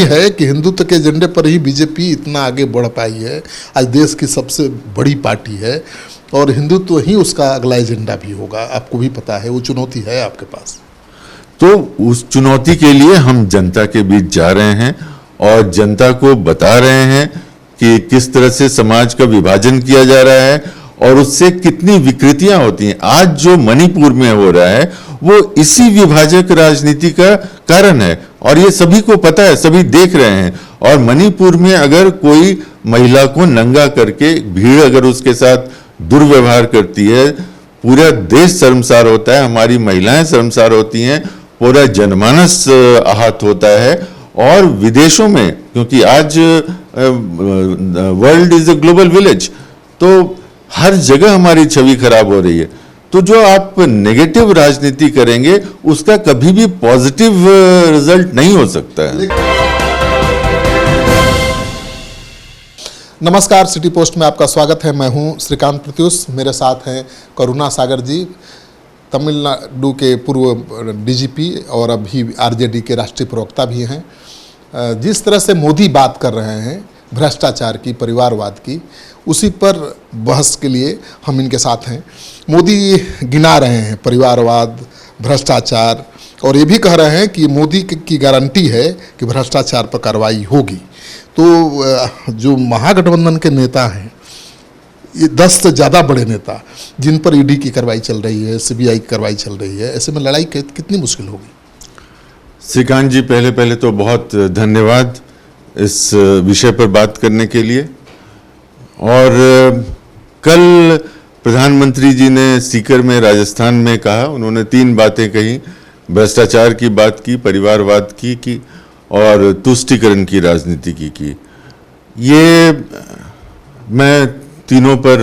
यही है कि हिंदुत्व के एजेंडे पर ही बीजेपी इतना आगे बढ़ पाई है। आज देश की सबसे बड़ी पार्टी है और हिंदुत्व ही उसका अगला एजेंडा भी होगा। आपको भी पता है, वो चुनौती है आपके पास। तो उस चुनौती के लिए हम जनता के बीच जा रहे हैं और जनता को बता रहे हैं कि किस तरह से समाज का विभाजन किया जा रहा है और उससे कितनी विकृतियां होती हैं। आज जो मणिपुर में हो रहा है वो इसी विभाजक राजनीति का कारण है और ये सभी को पता है, सभी देख रहे हैं। और मणिपुर में अगर कोई महिला को नंगा करके भीड़ अगर उसके साथ दुर्व्यवहार करती है, पूरा देश शर्मसार होता है, हमारी महिलाएं शर्मसार होती हैं, पूरा जनमानस आहत होता है। और विदेशों में, क्योंकि आज world is a global village, तो हर जगह हमारी छवि खराब हो रही है। तो जो आप नेगेटिव राजनीति करेंगे उसका कभी भी पॉजिटिव रिजल्ट नहीं हो सकता है। नमस्कार, सिटी पोस्ट में आपका स्वागत है। मैं हूं श्रीकांत प्रत्युष। मेरे साथ हैं करुणा सागर जी, तमिलनाडु के पूर्व डीजीपी और अभी आरजेडी के राष्ट्रीय प्रवक्ता भी हैं। जिस तरह से मोदी बात कर रहे हैं भ्रष्टाचार की, परिवारवाद की, उसी पर बहस के लिए हम इनके साथ हैं। मोदी गिना रहे हैं परिवारवाद, भ्रष्टाचार और ये भी कह रहे हैं कि मोदी की गारंटी है कि भ्रष्टाचार पर कार्रवाई होगी। तो जो महागठबंधन के नेता हैं, ये 10 से ज़्यादा बड़े नेता जिन पर ईडी की कार्रवाई चल रही है, सीबीआई की कार्रवाई चल रही है, ऐसे में लड़ाई कितनी मुश्किल होगी? श्रीकांत जी, पहले तो बहुत धन्यवाद इस विषय पर बात करने के लिए। और कल प्रधानमंत्री जी ने सीकर में, राजस्थान में कहा, उन्होंने 3 बातें कही। भ्रष्टाचार की बात की, परिवारवाद की और तुष्टीकरण की राजनीति की। ये मैं तीनों पर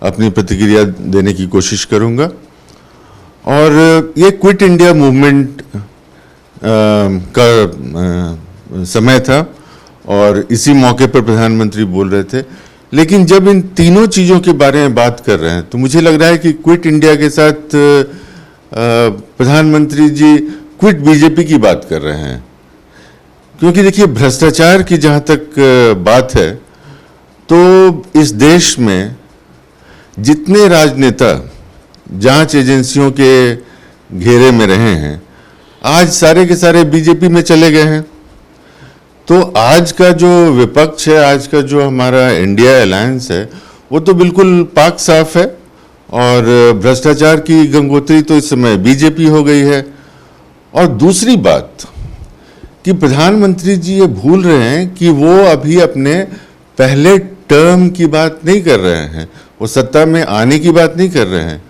अपनी प्रतिक्रिया देने की कोशिश करूंगा। और ये क्विट इंडिया मूवमेंट का समय था और इसी मौके पर प्रधानमंत्री बोल रहे थे। लेकिन जब इन तीनों चीज़ों के बारे में बात कर रहे हैं तो मुझे लग रहा है कि क्विट इंडिया के साथ प्रधानमंत्री जी क्विट बीजेपी की बात कर रहे हैं। क्योंकि देखिए, भ्रष्टाचार की जहाँ तक बात है तो इस देश में जितने राजनेता जांच एजेंसियों के घेरे में रहे हैं, आज सारे के सारे बीजेपी में चले गए हैं। तो आज का जो विपक्ष है, आज का जो हमारा इंडिया अलायंस है, वो तो बिल्कुल पाक साफ है। और भ्रष्टाचार की गंगोत्री तो इस समय बीजेपी हो गई है। और दूसरी बात कि प्रधानमंत्री जी ये भूल रहे हैं कि वो अभी अपने पहले टर्म की बात नहीं कर रहे हैं, वो सत्ता में आने की बात नहीं कर रहे हैं,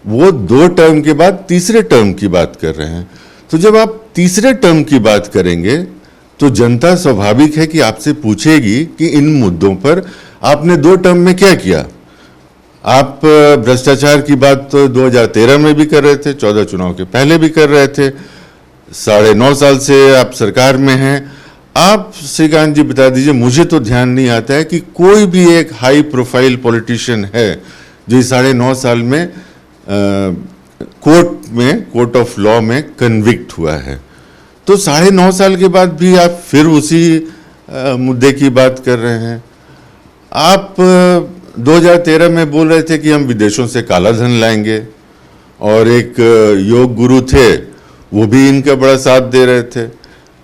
वो 2 टर्म के बाद तीसरे टर्म की बात कर रहे हैं। तो जब आप तीसरे टर्म की बात करेंगे तो जनता स्वाभाविक है कि आपसे पूछेगी कि इन मुद्दों पर आपने 2 टर्म में क्या किया। आप भ्रष्टाचार की बात तो 2013 में भी कर रहे थे, 14 चुनाव के पहले भी कर रहे थे, 9.5 साल से आप सरकार में हैं। आप श्रीकांत जी बता दीजिए, मुझे तो ध्यान नहीं आता है कि कोई भी एक हाई प्रोफाइल पॉलिटिशियन है जो 9.5 साल में कोर्ट ऑफ लॉ में कन्विक्ट हुआ है। तो 9.5 साल के बाद भी आप फिर उसी मुद्दे की बात कर रहे हैं। आप 2013 में बोल रहे थे कि हम विदेशों से काला धन लाएंगे और एक योग गुरु थे, वो भी इनका बड़ा साथ दे रहे थे।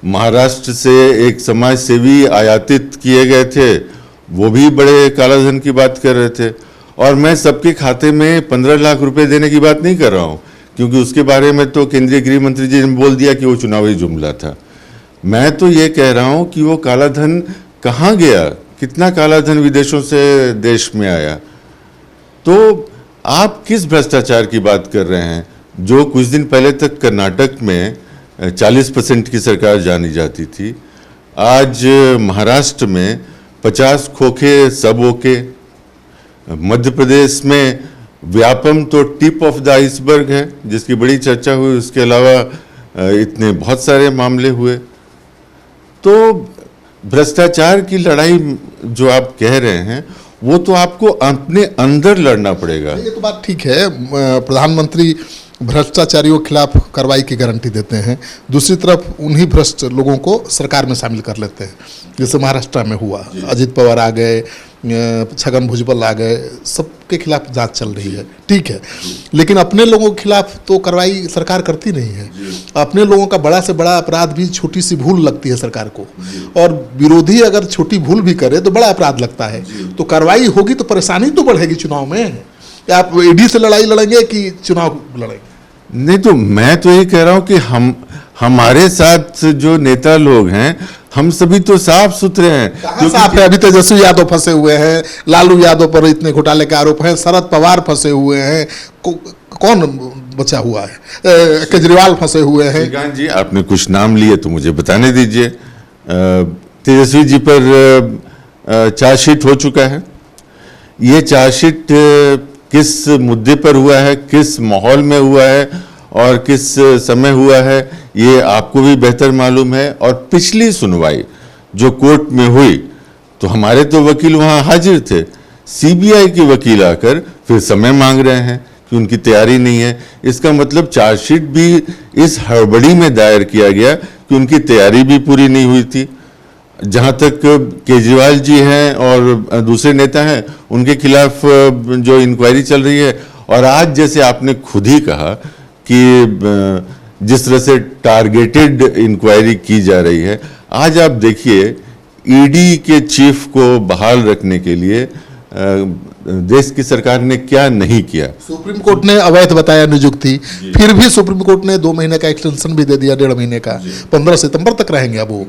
महाराष्ट्र से एक समाज सेवी आयातित किए गए थे, वो भी बड़े काला धन की बात कर रहे थे। और मैं सबके खाते में 15 लाख रुपए देने की बात नहीं कर रहा हूँ, क्योंकि उसके बारे में तो केंद्रीय गृह मंत्री जी ने बोल दिया कि वो चुनावी जुमला था। मैं तो ये कह रहा हूँ कि वो काला धन कहाँ गया, कितना काला धन विदेशों से देश में आया। तो आप किस भ्रष्टाचार की बात कर रहे हैं? जो कुछ दिन पहले तक कर्नाटक में 40% की सरकार जानी जाती थी, आज महाराष्ट्र में 50 खोखे सब ओके, मध्य प्रदेश में व्यापम तो टिप ऑफ द आइसबर्ग है जिसकी बड़ी चर्चा हुई, उसके अलावा इतने बहुत सारे मामले हुए। तो भ्रष्टाचार की लड़ाई जो आप कह रहे हैं वो तो आपको अपने अंदर लड़ना पड़ेगा। ये तो बात ठीक है। प्रधानमंत्री भ्रष्टाचारियों के खिलाफ कार्रवाई की गारंटी देते हैं, दूसरी तरफ उन्हीं भ्रष्ट लोगों को सरकार में शामिल कर लेते हैं। जैसे महाराष्ट्र में हुआ, अजित पवार आ गए, छगन भुजबल आ गए, सबके खिलाफ जांच चल रही है, ठीक है। लेकिन अपने लोगों के खिलाफ तो कार्रवाई सरकार करती नहीं है। अपने लोगों का बड़ा से बड़ा अपराध भी छोटी सी भूल लगती है सरकार को, और विरोधी अगर छोटी भूल भी करे तो बड़ा अपराध लगता है। तो कार्रवाई होगी तो परेशानी तो बढ़ेगी चुनाव में। आप ईडी से लड़ाई लड़ेंगे कि चुनाव लड़ेंगे? नहीं, तो मैं तो ये कह रहा हूं कि हमारे साथ जो नेता लोग हैं, हम सभी तो साफ सुथरे हैं। कहाँ साफ है? अभी तेजस्वी यादव फंसे हुए हैं, लालू यादव पर इतने घोटाले के आरोप हैं, शरद पवार फंसे हुए हैं, कौन बचा हुआ है? केजरीवाल फंसे हुए हैं। श्रीकांत जी, आपने कुछ नाम लिए तो मुझे बताने दीजिए। तेजस्वी जी पर चार्जशीट हो चुका है। ये चार्जशीट किस मुद्दे पर हुआ है, किस माहौल में हुआ है और किस समय हुआ है, ये आपको भी बेहतर मालूम है। और पिछली सुनवाई जो कोर्ट में हुई तो हमारे तो वकील वहां हाजिर थे, सीबीआई के वकील आकर फिर समय मांग रहे हैं कि उनकी तैयारी नहीं है। इसका मतलब चार्जशीट भी इस हड़बड़ी में दायर किया गया कि उनकी तैयारी भी पूरी नहीं हुई थी। जहां तक केजरीवाल जी हैं और दूसरे नेता हैं, उनके खिलाफ जो इंक्वायरी चल रही है, और आज जैसे आपने खुद ही कहा कि जिस तरह से टारगेटेड इंक्वायरी की जा रही है, आज आप देखिए ईडी के चीफ को बहाल रखने के लिए देश की सरकार ने क्या नहीं किया। सुप्रीम कोर्ट ने अवैध बताया नियुक्ति, फिर भी सुप्रीम कोर्ट ने 2 महीने का एक्सटेंशन भी दे दिया, 1.5 महीने का, 15 सितंबर तक रहेंगे अब वो।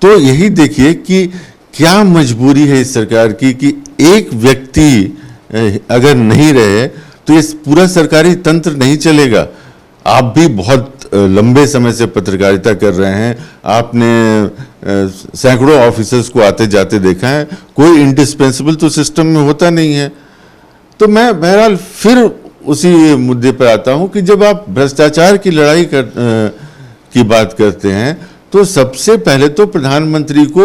तो यही देखिए कि क्या मजबूरी है इस सरकार की कि एक व्यक्ति अगर नहीं रहे तो इस पूरा सरकारी तंत्र नहीं चलेगा। आप भी बहुत लंबे समय से पत्रकारिता कर रहे हैं, आपने सैकड़ों ऑफिसर्स को आते जाते देखा है, कोई इंडिस्पेंसेबल तो सिस्टम में होता नहीं है। तो मैं बहरहाल फिर उसी मुद्दे पर आता हूं कि जब आप भ्रष्टाचार की लड़ाई की बात करते हैं तो सबसे पहले तो प्रधानमंत्री को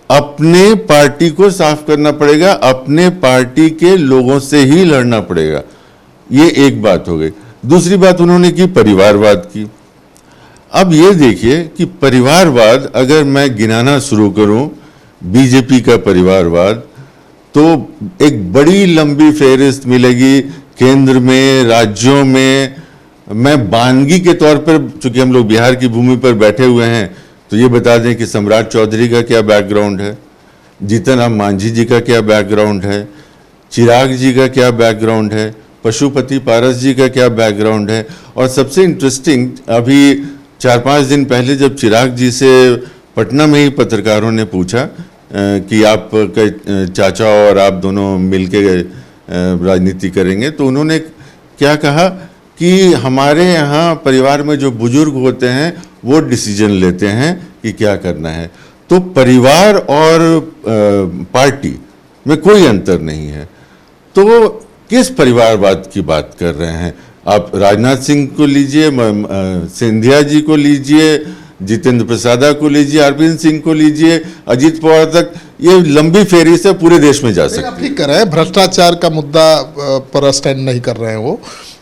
अपने पार्टी को साफ करना पड़ेगा, अपने पार्टी के लोगों से ही लड़ना पड़ेगा। ये एक बात हो गई। दूसरी बात उन्होंने की परिवारवाद की। अब ये देखिए कि परिवारवाद अगर मैं गिनाना शुरू करूं, बीजेपी का परिवारवाद, तो एक बड़ी लंबी फेहरिस्त मिलेगी केंद्र में, राज्यों में। मैं बानगी के तौर पर, चूंकि हम लोग बिहार की भूमि पर बैठे हुए हैं, तो ये बता दें कि सम्राट चौधरी का क्या बैकग्राउंड है, जीतन राम मांझी जी का क्या बैकग्राउंड है, चिराग जी का क्या बैकग्राउंड है, पशुपति पारस जी का क्या बैकग्राउंड है। और सबसे इंटरेस्टिंग, अभी 4-5 दिन पहले जब चिराग जी से पटना में ही पत्रकारों ने पूछा कि आप चाचा और आप दोनों मिलके राजनीति करेंगे, तो उन्होंने क्या कहा कि हमारे यहाँ परिवार में जो बुजुर्ग होते हैं वो डिसीजन लेते हैं कि क्या करना है। तो परिवार और पार्टी में कोई अंतर नहीं है। तो किस परिवारवाद की बात कर रहे हैं आप? राजनाथ सिंह को लीजिए, सिंधिया जी को लीजिए, जितेंद्र प्रसाद को लीजिए, अरविंद सिंह को लीजिए, अजीत पवार तक, ये लंबी फेरी से पूरे देश में जा सकते हैं। ठीक कर रहे हैं, भ्रष्टाचार का मुद्दा पर स्टैंड नहीं कर रहे हैं वो,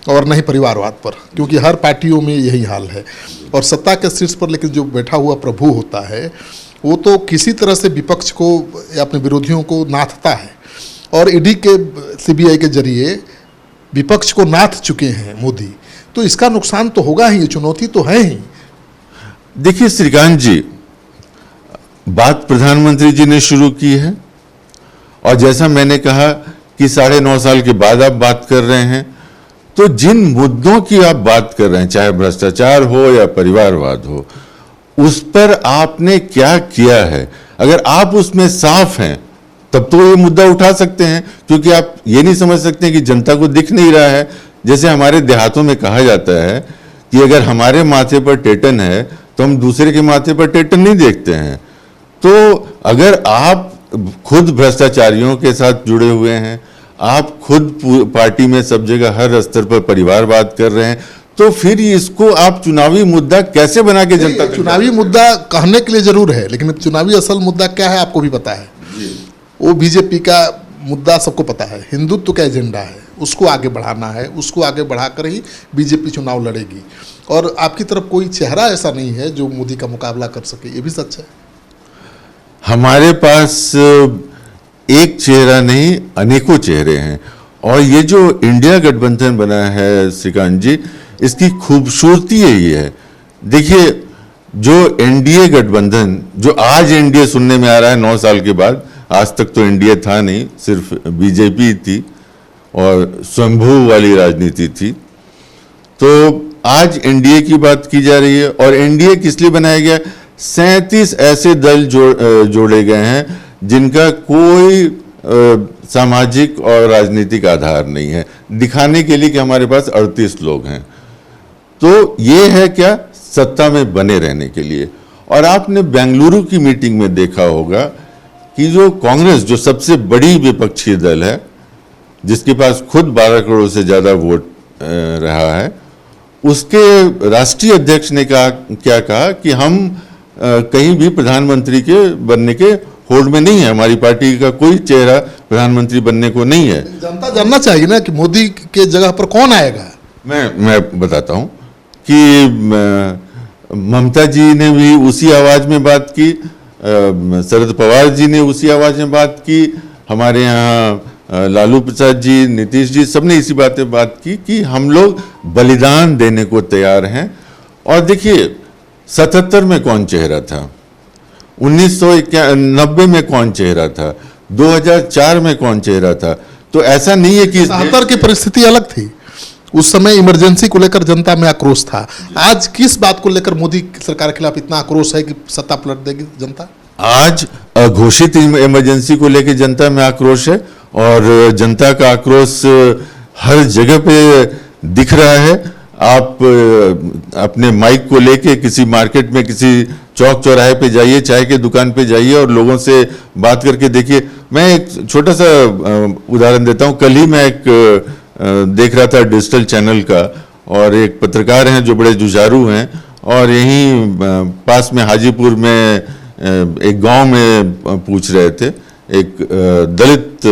और नहीं परिवारवाद पर, क्योंकि हर पार्टियों में यही हाल है। और सत्ता के शीर्ष पर लेकिन जो बैठा हुआ प्रभु होता है वो तो किसी तरह से विपक्ष को या अपने विरोधियों को नाथता है, और ईडी के, सीबीआई के जरिए विपक्ष को नाथ चुके हैं मोदी। तो इसका नुकसान तो होगा ही, चुनौती तो है ही। देखिए श्रीकांत जी, बात प्रधानमंत्री जी ने शुरू की है, और जैसा मैंने कहा कि 9.5 साल के बाद आप बात कर रहे हैं, तो जिन मुद्दों की आप बात कर रहे हैं, चाहे भ्रष्टाचार हो या परिवारवाद हो, उस पर आपने क्या किया है? अगर आप उसमें साफ हैं तब तो ये मुद्दा उठा सकते हैं, क्योंकि आप ये नहीं समझ सकते कि जनता को दिख नहीं रहा है। जैसे हमारे देहातों में कहा जाता है कि अगर हमारे माथे पर टेटन है तो हम दूसरे के माथे पर टेटन नहीं देखते हैं। तो अगर आप खुद भ्रष्टाचारियों के साथ जुड़े हुए हैं, आप खुद पार्टी में सब जगह हर स्तर पर परिवारवाद कर रहे हैं, तो फिर इसको आप चुनावी मुद्दा कैसे बना के जनता? चुनावी मुद्दा कहने के लिए जरूर है, लेकिन चुनावी असल मुद्दा क्या है आपको भी पता है। वो बीजेपी का मुद्दा सबको पता है, हिंदुत्व का एजेंडा है। उसको आगे बढ़ाना है, उसको आगे बढ़ाकर ही बीजेपी चुनाव लड़ेगी। और आपकी तरफ कोई चेहरा ऐसा नहीं है जो मोदी का मुकाबला कर सके, ये भी सच है। हमारे पास एक चेहरा नहीं, अनेकों चेहरे हैं। और ये जो इंडिया गठबंधन बना है श्रीकांत जी, इसकी खूबसूरती यही है। देखिए, जो एनडीए गठबंधन, जो आज एनडीए सुनने में आ रहा है 9 साल के बाद, आज तक तो एनडीए था नहीं, सिर्फ बीजेपी थी और स्वयंभू वाली राजनीति थी। तो आज एनडीए की बात की जा रही है। और एनडीए किस लिए बनाया गया? 37 ऐसे दल जोड़े गए हैं जिनका कोई सामाजिक और राजनीतिक आधार नहीं है, दिखाने के लिए कि हमारे पास 38 लोग हैं। तो ये है क्या? सत्ता में बने रहने के लिए। और आपने बेंगलुरु की मीटिंग में देखा होगा कि जो कांग्रेस, जो सबसे बड़ी विपक्षी दल है, जिसके पास खुद 12 करोड़ से ज्यादा वोट रहा है, उसके राष्ट्रीय अध्यक्ष ने क्या कहा कि हम कहीं भी प्रधानमंत्री के बनने के होड़ में नहीं है, हमारी पार्टी का कोई चेहरा प्रधानमंत्री बनने को नहीं है। जनता जानना चाहिए ना कि मोदी के जगह पर कौन आएगा। मैं बताता हूं कि ममता जी ने भी उसी आवाज में बात की, शरद पवार जी ने उसी आवाज में बात की, हमारे यहाँ लालू प्रसाद जी, नीतीश जी, सबने इसी बात की कि हम लोग बलिदान देने को तैयार हैं। और देखिए, 77 में कौन चेहरा था, 1990 में कौन चेहरा था, 2004 में कौन चेहरा था। तो ऐसा नहीं है कि 77 की परिस्थिति अलग थी, उस समय इमरजेंसी को लेकर जनता में आक्रोश था। आज किस बात को लेकर मोदी सरकार के खिलाफ इतना आक्रोश है कि सत्ता पलट देगी जनता? आज अघोषित इमरजेंसी को लेकर जनता में आक्रोश है और जनता का आक्रोश हर जगह पे दिख रहा है। आप अपने माइक को लेके किसी मार्केट में, किसी चौक चौराहे पे जाइए, चाय के दुकान पे जाइए और लोगों से बात करके देखिए। मैं एक छोटा सा उदाहरण देता हूँ। कल ही मैं एक देख रहा था डिजिटल चैनल का, और एक पत्रकार हैं जो बड़े जुझारू हैं, और यहीं पास में हाजीपुर में एक गांव में पूछ रहे थे एक दलित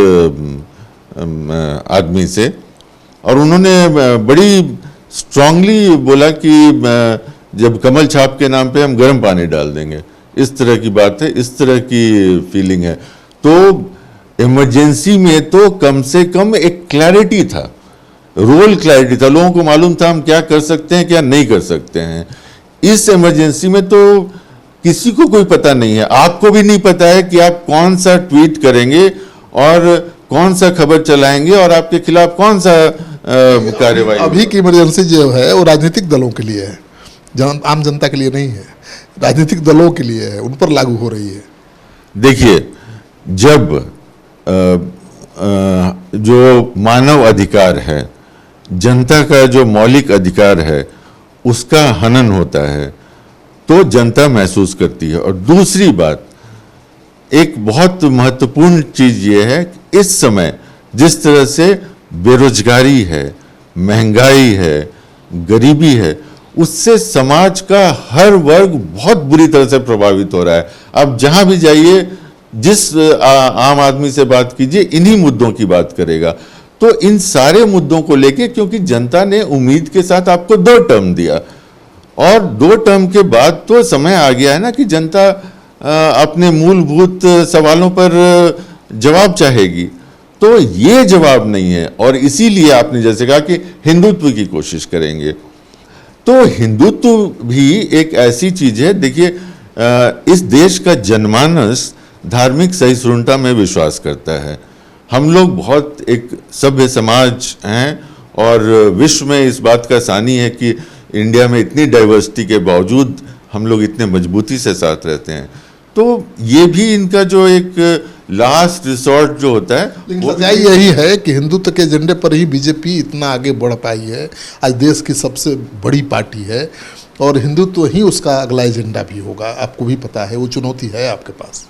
आदमी से, और उन्होंने बड़ी स्ट्रांगली बोला कि जब कमल छाप के नाम पे हम गर्म पानी डाल देंगे, इस तरह की बात है, इस तरह की फीलिंग है। तो इमरजेंसी में तो कम से कम एक क्लैरिटी था, रोल क्लैरिटी था, लोगों को मालूम था हम क्या कर सकते हैं, क्या नहीं कर सकते हैं। इस इमरजेंसी में तो किसी को कोई पता नहीं है, आपको भी नहीं पता है कि आप कौन सा ट्वीट करेंगे और कौन सा खबर चलाएंगे और आपके खिलाफ कौन सा कार्यवाही। अभी की इमरजेंसी जो है वो राजनीतिक दलों के लिए है, आम जनता के लिए नहीं है, राजनीतिक दलों के लिए है, उन पर लागू हो रही है। देखिए, जब जो मानव अधिकार है, जनता का जो मौलिक अधिकार है, उसका हनन होता है तो जनता महसूस करती है। और दूसरी बात, एक बहुत महत्वपूर्ण चीज ये है कि इस समय जिस तरह से बेरोजगारी है, महंगाई है, गरीबी है, उससे समाज का हर वर्ग बहुत बुरी तरह से प्रभावित हो रहा है। अब जहां भी जाइए, जिस आम आदमी से बात कीजिए, इन्हीं मुद्दों की बात करेगा। तो इन सारे मुद्दों को लेके, क्योंकि जनता ने उम्मीद के साथ आपको 2 टर्म दिया, और 2 टर्म के बाद तो समय आ गया है ना कि जनता अपने मूलभूत सवालों पर जवाब चाहेगी। तो ये जवाब नहीं है, और इसीलिए आपने जैसे कहा कि हिंदुत्व की कोशिश करेंगे। तो हिंदुत्व भी एक ऐसी चीज है, देखिए, इस देश का जनमानस धार्मिक सहिष्णुता में विश्वास करता है। हम लोग बहुत एक सभ्य समाज हैं, और विश्व में इस बात का सानी है कि इंडिया में इतनी डाइवर्सिटी के बावजूद हम लोग इतने मजबूती से साथ रहते हैं। तो ये भी इनका जो एक लास्ट रिसोर्ट जो होता है, लेकिन सच्चाई यही है कि हिंदुत्व के एजेंडे पर ही बीजेपी इतना आगे बढ़ पाई है। आज देश की सबसे बड़ी पार्टी है, और हिंदुत्व ही उसका अगला एजेंडा भी होगा। आपको भी पता है, वो चुनौती है आपके पास।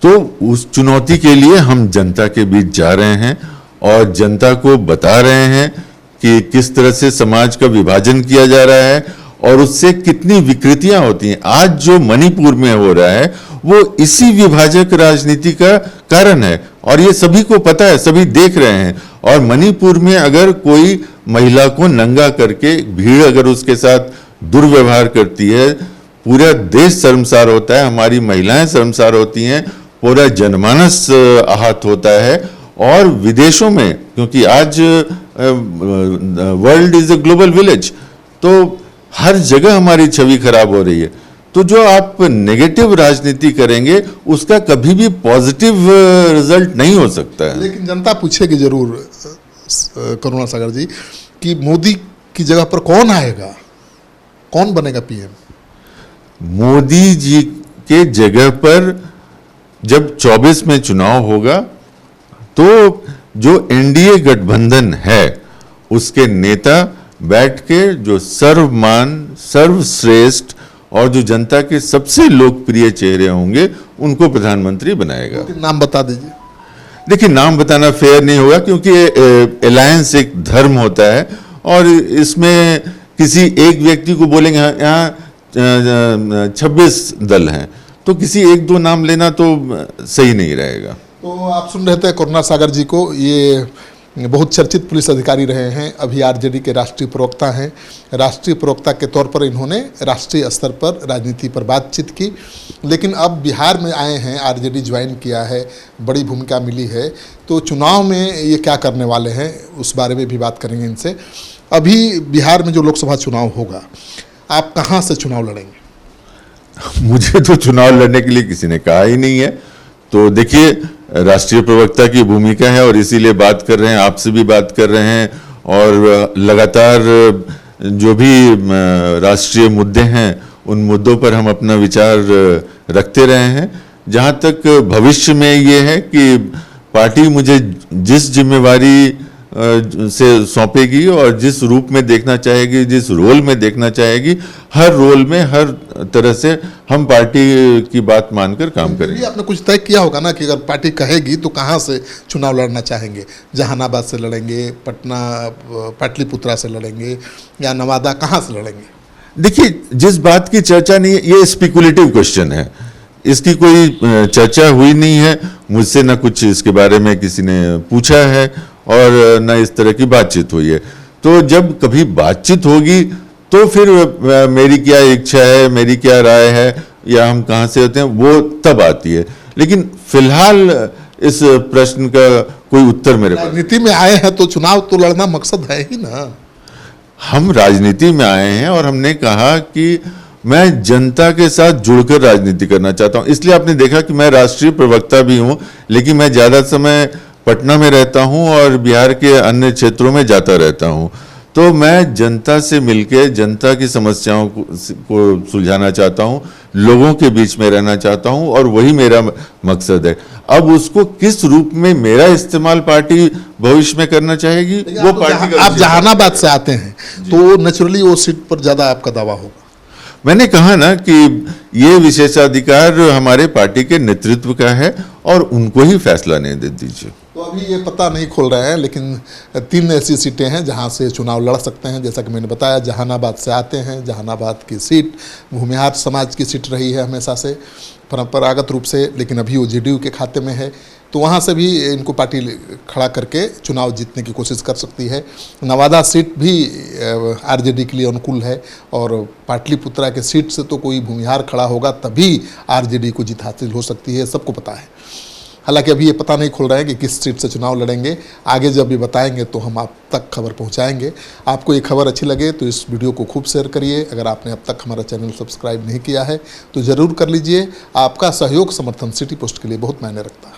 तो उस चुनौती के लिए हम जनता के बीच जा रहे हैं और जनता को बता रहे हैं कि किस तरह से समाज का विभाजन किया जा रहा है और उससे कितनी विकृतियां होती हैं। आज जो मणिपुर में हो रहा है वो इसी विभाजक राजनीति का कारण है, और ये सभी को पता है, सभी देख रहे हैं। और मणिपुर में अगर कोई महिला को नंगा करके भीड़ अगर उसके साथ दुर्व्यवहार करती है, पूरा देश शर्मसार होता है, हमारी महिलाएं शर्मसार होती हैं, पूरा जनमानस आहत होता है। और विदेशों में, क्योंकि आज world is a global village, तो हर जगह हमारी छवि खराब हो रही है। तो जो आप नेगेटिव राजनीति करेंगे उसका कभी भी पॉजिटिव रिजल्ट नहीं हो सकता है। लेकिन जनता पूछेगी जरूर करुणा सागर जी कि मोदी की जगह पर कौन आएगा, कौन बनेगा पीएम? मोदी जी के जगह पर जब 24 में चुनाव होगा तो जो एनडीए गठबंधन है उसके नेता बैठ के जो सर्वमान, सर्वश्रेष्ठ और जो जनता के सबसे लोकप्रिय चेहरे होंगे उनको प्रधानमंत्री बनाएगा। नाम बता दीजिए। देखिए, नाम बताना फेयर नहीं होगा क्योंकि अलायंस एक धर्म होता है और इसमें किसी एक व्यक्ति को बोलेंगे यहाँ 26 दल हैं, तो किसी एक दो नाम लेना तो सही नहीं रहेगा। तो आप सुन रहे थे करुणा सागर जी को। ये बहुत चर्चित पुलिस अधिकारी रहे हैं, अभी आरजेडी के राष्ट्रीय प्रवक्ता हैं। राष्ट्रीय प्रवक्ता के तौर पर इन्होंने राष्ट्रीय स्तर पर राजनीति पर बातचीत की, लेकिन अब बिहार में आए हैं, आरजेडी ज्वाइन किया है, बड़ी भूमिका मिली है, तो चुनाव में ये क्या करने वाले हैं उस बारे में भी बात करेंगे इनसे। अभी बिहार में जो लोकसभा चुनाव होगा, आप कहाँ से चुनाव लड़ेंगे? मुझे तो चुनाव लड़ने के लिए किसी ने कहा ही नहीं है। तो देखिए, राष्ट्रीय प्रवक्ता की भूमिका है और इसीलिए बात कर रहे हैं, आपसे भी बात कर रहे हैं और लगातार जो भी राष्ट्रीय मुद्दे हैं उन मुद्दों पर हम अपना विचार रखते रहे हैं। जहां तक भविष्य में ये है कि पार्टी मुझे जिस जिम्मेवारी से सौंपेगी और जिस रूप में देखना चाहेगी, जिस रोल में देखना चाहेगी, हर रोल में हर तरह से हम पार्टी की बात मानकर काम करेंगे। आपने कुछ तय किया होगा ना कि अगर पार्टी कहेगी तो कहाँ से चुनाव लड़ना चाहेंगे? जहानाबाद से लड़ेंगे, पटना पाटलिपुत्रा से लड़ेंगे या नवादा, कहाँ से लड़ेंगे? देखिए, जिस बात की चर्चा नहीं, ये स्पेकुलेटिव क्वेश्चन है, इसकी कोई चर्चा हुई नहीं है, मुझसे ना कुछ इसके बारे में किसी ने पूछा है और न इस तरह की बातचीत हुई है। तो जब कभी बातचीत होगी तो फिर मेरी क्या इच्छा है, मेरी क्या राय है या हम कहाँ से होते हैं, वो तब आती है। लेकिन फिलहाल इस प्रश्न का कोई उत्तर मेरे पास। राजनीति में आए हैं तो चुनाव तो लड़ना मकसद है ही ना। हम राजनीति में आए हैं और हमने कहा कि मैं जनता के साथ जुड़कर राजनीति करना चाहता हूं। इसलिए आपने देखा कि मैं राष्ट्रीय प्रवक्ता भी हूं, लेकिन मैं ज़्यादा समय पटना में रहता हूं और बिहार के अन्य क्षेत्रों में जाता रहता हूं। तो मैं जनता से मिलकर जनता की समस्याओं को सुलझाना चाहता हूं, लोगों के बीच में रहना चाहता हूं और वही मेरा मकसद है। अब उसको किस रूप में मेरा इस्तेमाल पार्टी भविष्य में करना चाहेगी, वो पार्टी का। आप जहानाबाद से आते हैं तो नेचुरली वो सीट पर ज़्यादा आपका दावा होगा। मैंने कहा ना कि ये विशेषाधिकार हमारे पार्टी के नेतृत्व का है और उनको ही फैसला नहीं दे दीजिए। तो अभी ये पता नहीं खोल रहे हैं, लेकिन 3 ऐसी सीटें हैं जहां से चुनाव लड़ सकते हैं। जैसा कि मैंने बताया, जहानाबाद से आते हैं, जहानाबाद की सीट भूमिहार समाज की सीट रही है हमेशा से परंपरागत रूप से, लेकिन अभी वो जेडीयू के खाते में है, तो वहाँ से भी इनको पार्टी खड़ा करके चुनाव जीतने की कोशिश कर सकती है। नवादा सीट भी आरजेडी के लिए अनुकूल है और पाटलिपुत्रा के सीट से तो कोई भूमिहार खड़ा होगा तभी आरजेडी को जीत हासिल हो सकती है, सबको पता है। हालांकि अभी ये पता नहीं खुल रहा है कि किस सीट से चुनाव लड़ेंगे। आगे जब ये बताएंगे तो हम आप तक खबर पहुंचाएंगे। आपको ये खबर अच्छी लगे तो इस वीडियो को खूब शेयर करिए। अगर आपने अब तक हमारा चैनल सब्सक्राइब नहीं किया है तो ज़रूर कर लीजिए। आपका सहयोग समर्थन सिटी पोस्ट के लिए बहुत मायने रखता है।